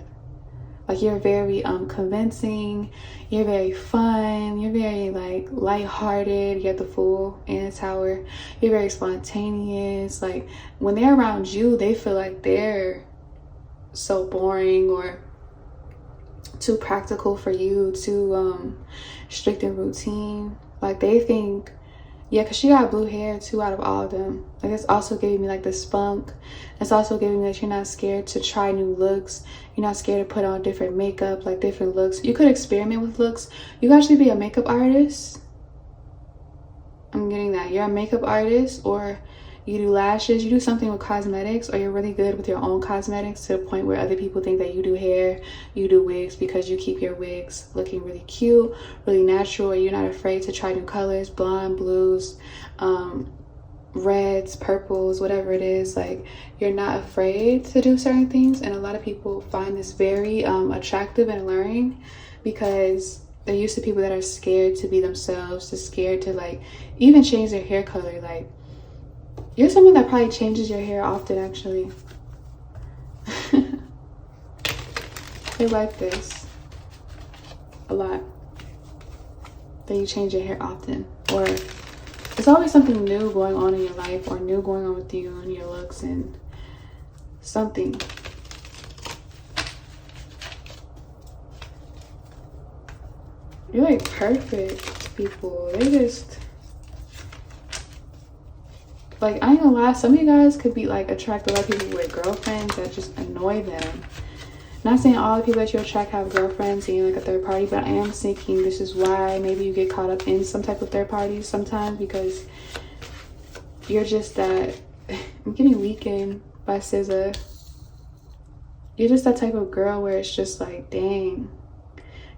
Like, you're very convincing, you're very fun, you're very, like, lighthearted, you're the Fool in the Tower, you're very spontaneous. Like, when they're around you, they feel like they're so boring or too practical for you, too strict and routine. Like, they think, yeah, because she got blue hair too out of all of them. Like, it's also giving me like the spunk. It's also giving me that you're not scared to try new looks. You're not scared to put on different makeup, like different looks. You could experiment with looks. You could actually be a makeup artist. I'm getting that. You're a makeup artist, or you do lashes, you do something with cosmetics, or you're really good with your own cosmetics to the point where other people think that you do hair, you do wigs, because you keep your wigs looking really cute, really natural, or you're not afraid to try new colors, blonde, blues, reds, purples, whatever it is. Like, you're not afraid to do certain things, and a lot of people find this very attractive and alluring, because they're used to people that are scared to be themselves, to scared to, like, even change their hair color. Like, you're someone that probably changes your hair often, actually. They like this a lot, that you change your hair often, or it's always something new going on in your life, or new going on with you and your looks and something. You're like perfect people. They just, like, I ain't gonna lie, some of you guys could be like attract a lot of people with girlfriends that just annoy them. Not saying all the people that you attract have girlfriends and you're like a third party, but I am thinking this is why maybe you get caught up in some type of third parties sometimes, because you're just that, I'm getting weakened by SZA. You're just that type of girl where it's just like, dang,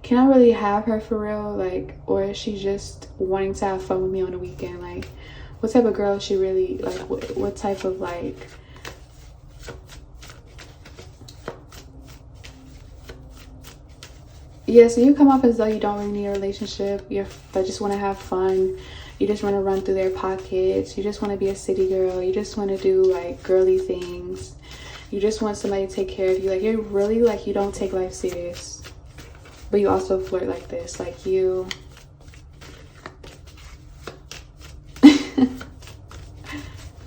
can I really have her for real? Like, or is she just wanting to have fun with me on the weekend? Like, what type of girl is she really, like, what type of, like, yeah, so you come off as though you don't really need a relationship. You just want to have fun. You just want to run through their pockets. You just want to be a city girl. You just want to do, like, girly things. You just want somebody to take care of you. Like, you're really, like, you don't take life serious. But you also flirt like this. Like, you...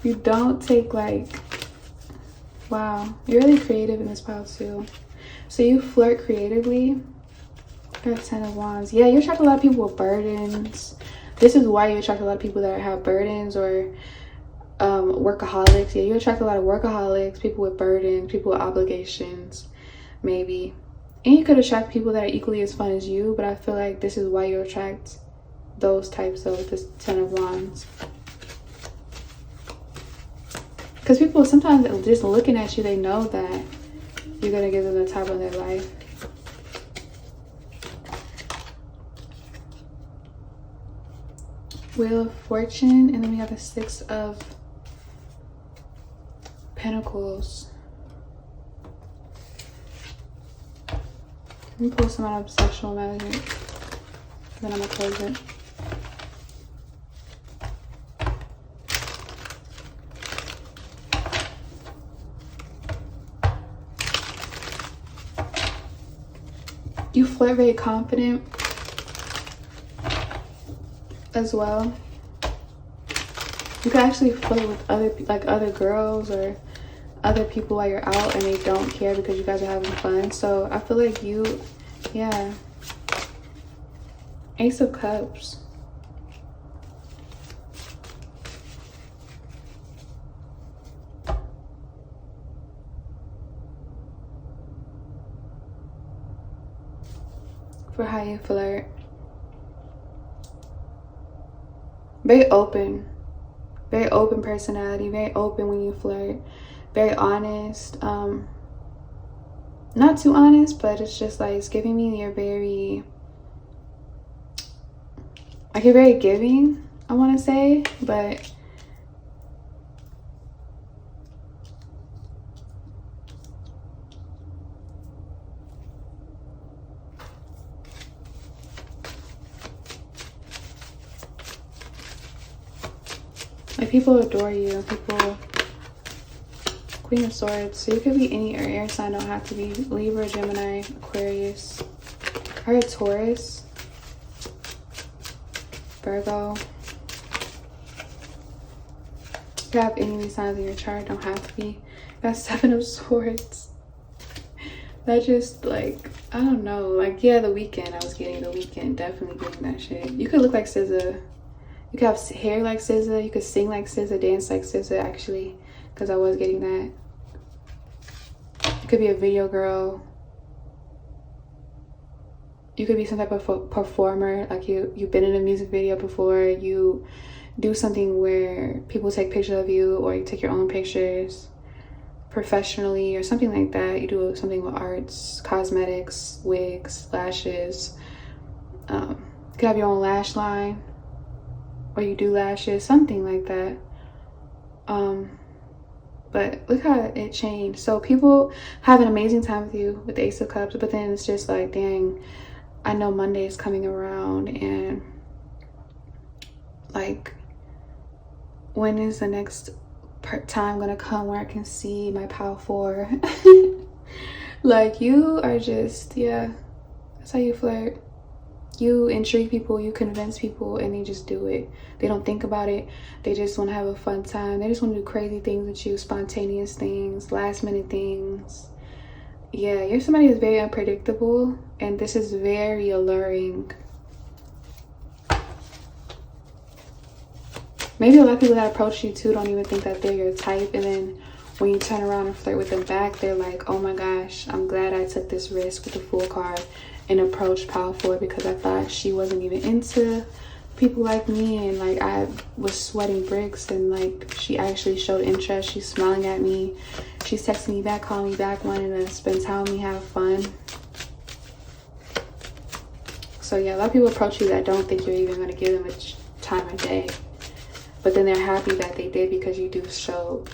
you don't take, like... Wow. You're really creative in this pile, too. So you flirt creatively. Got 10 of Wands. Yeah, you attract a lot of people with burdens. This is why you attract a lot of people that have burdens, or workaholics. Yeah, you attract a lot of workaholics, people with burdens, people with obligations, maybe. And you could attract people that are equally as fun as you, but I feel like this is why you attract those types of this 10 of Wands. Because people sometimes just looking at you, they know that you're going to give them the time of their life. Wheel of Fortune, and then we have the 6 of Pentacles. Let me pull some out of sexual magic, then I'm gonna close it. You flirt very confident as well. You can actually flirt with other girls, or other people while you're out and they don't care because you guys are having fun. So I feel like you, yeah. Ace of Cups. For how you flirt. Very open personality, very open when you flirt, very honest, not too honest, but it's just like, it's giving me you're very, like, you're very giving, I want to say, but like, people adore you. People, Queen of Swords. So you could be any air sign, don't have to be Libra, Gemini, Aquarius. I heard Taurus, Virgo. You could have any of these signs in your chart, don't have to be. Got 7 of Swords. That just, like, I don't know. Like, yeah, The Weeknd. I was getting The Weeknd. Definitely getting that shit. You could look like SZA. You could have hair like SZA. You could sing like SZA, dance like SZA, actually, because I was getting that. You could be a video girl. You could be some type of performer. Like, you've been in a music video before. You do something where people take pictures of you, or you take your own pictures professionally or something like that. You do something with arts, cosmetics, wigs, lashes. You could have your own lash line. Or you do lashes, something like that. But look how it changed. So people have an amazing time with you with the Ace of Cups, but then it's just like, dang, I know Monday is coming around, and like, when is the next time gonna come where I can see my pile 4? Like, you are just, yeah, that's how you flirt. You intrigue people, you convince people, and they just do it. They don't think about it. They just want to have a fun time. They just want to do crazy things with you, spontaneous things, last minute things. Yeah, you're somebody who's very unpredictable, and this is very alluring. Maybe a lot of people that approach you too don't even think that they're your type, and then when you turn around and flirt with them back, they're like, oh my gosh, I'm glad I took this risk with the Fool card and approached Pile 4, because I thought she wasn't even into people like me, and like, I was sweating bricks, and like, she actually showed interest. She's smiling at me, she's texting me back, calling me back, wanting to spend time with me, have fun. So yeah, a lot of people approach you that don't think you're even going to give them a time of day, but then they're happy that they did, because you do show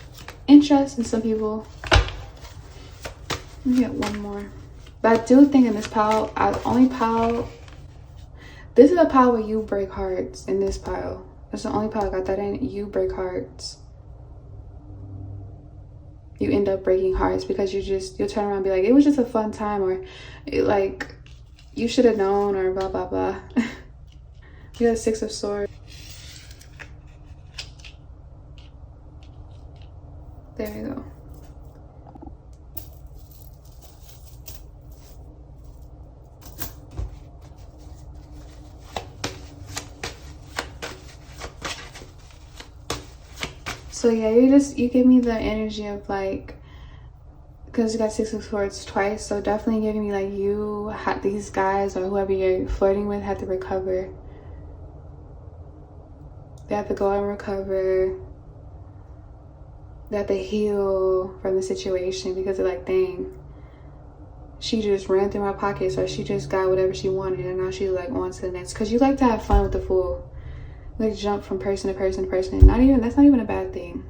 interest in some people. Let me get one more. But I do think in this pile, this is a pile where you break hearts. In this pile, that's the only pile I got that in. You break hearts. You end up breaking hearts because you'll turn around and be like, it was just a fun time, or like, you should have known, or blah blah blah. You got 6 of Swords. There we go. So yeah, you give me the energy of like, because you got 6 of Swords twice, so definitely giving me like, these guys or whoever you're flirting with have to recover. They have to go and recover. They have to heal from the situation, because they're like, dang, she just ran through my pockets, or she just got whatever she wanted, and now she's like on to the next. Because you like to have fun with the Fool. Like, jump from person to person to person. That's not even a bad thing.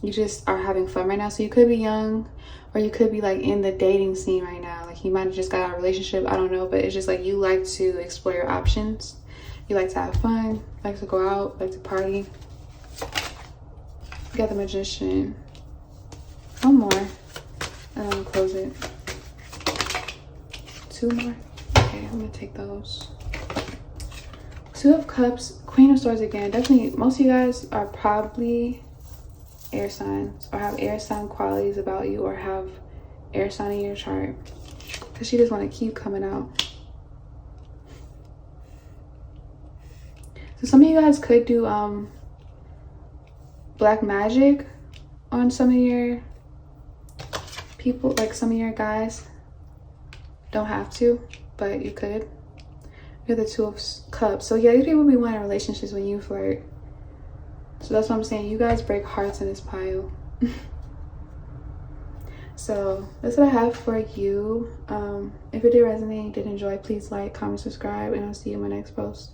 You just are having fun right now. So you could be young, or you could be like in the dating scene right now. Like, you might have just got out of a relationship, I don't know, but it's just like, you like to explore your options. You like to have fun, like to go out, like to party. You got the Magician. One more, and I'm gonna close it. 2 more. Okay, I'm gonna take those. 2 of Cups, Queen of Swords again. Definitely, most of you guys are probably air signs or have air sign qualities about you or have air sign in your chart, because she just want to keep coming out. So some of you guys could do black magic on some of your people, like some of your guys. Don't have to, but you could. You're the Two of Cups. So yeah, these people be wanting relationships when you flirt. So that's what I'm saying. You guys break hearts in this pile. So that's what I have for you. If it did resonate, did enjoy, please like, comment, subscribe, and I'll see you in my next post.